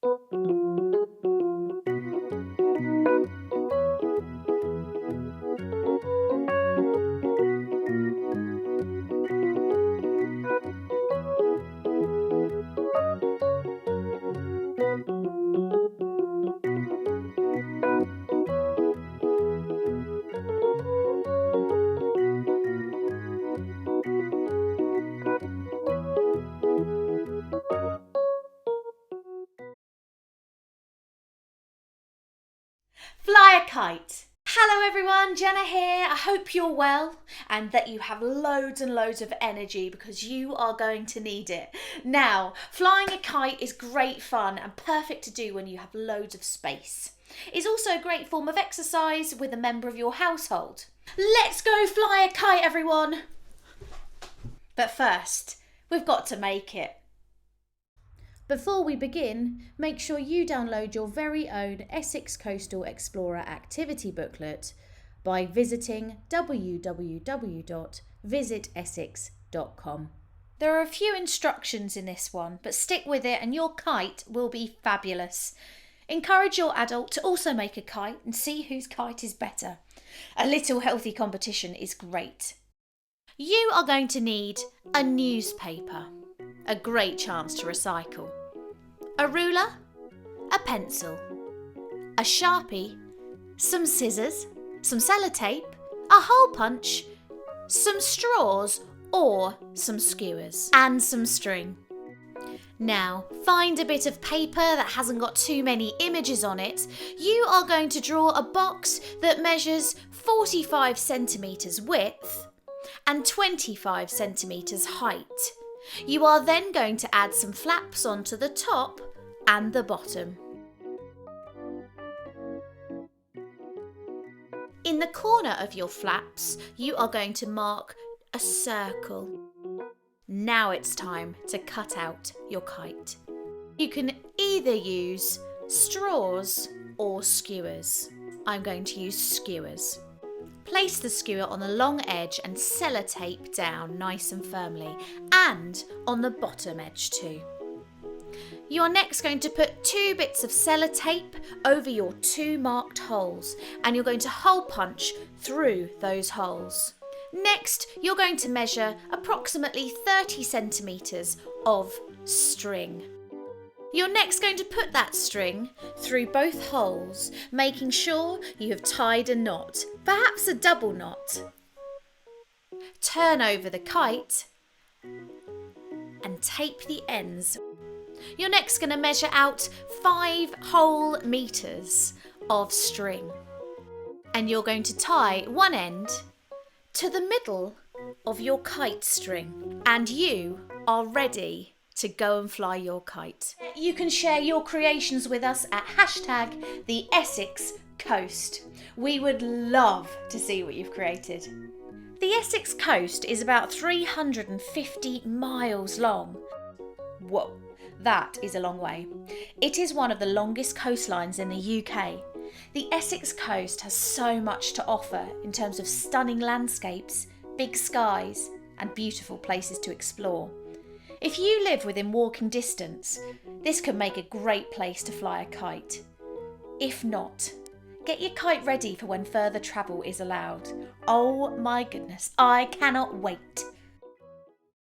Fly a kite. Hello everyone, Jenna here. I hope you're well and that you have loads and loads of energy because you are going to need it. Now, flying a kite is great fun and perfect to do when you have loads of space. It's also a great form of exercise with a member of your household. Let's go fly a kite, everyone. But first, we've got to make it. Before we begin, make sure you download your very own Essex Coastal Explorer activity booklet by visiting www.visitessex.com. There are a few instructions in this one, but stick with it and your kite will be fabulous. Encourage your adult to also make a kite and see whose kite is better. A little healthy competition is great. You are going to need a newspaper, a great chance to recycle, a ruler, a pencil, a Sharpie, some scissors, some sellotape, a hole punch, some straws or some skewers, and some string. Now, find a bit of paper that hasn't got too many images on it. You are going to draw a box that measures 45 centimetres width and 25 centimetres height. You are then going to add some flaps onto the top and the bottom. In the corner of your flaps, you are going to mark a circle. Now it's time to cut out your kite. You can either use straws or skewers. I'm going to use skewers. Place the skewer on the long edge and sellotape down nice and firmly, and on the bottom edge too. You are next going to put 2 bits of sellotape over your 2 marked holes, and you're going to hole punch through those holes. Next, you're going to measure approximately 30 centimetres of string. You're next going to put that string through both holes, making sure you have tied a knot, perhaps a double knot. Turn over the kite and tape the ends. You're next going to measure out 5 whole metres of string, and you're going to tie one end to the middle of your kite string, and you are ready to go and fly your kite. You can share your creations with us at #the Essex Coast. We would love to see what you've created. The Essex Coast is about 350 miles long. Whoa, that is a long way. It is one of the longest coastlines in the UK. The Essex Coast has so much to offer in terms of stunning landscapes, big skies, and beautiful places to explore. If you live within walking distance, this could make a great place to fly a kite. If not, get your kite ready for when further travel is allowed. Oh my goodness, I cannot wait.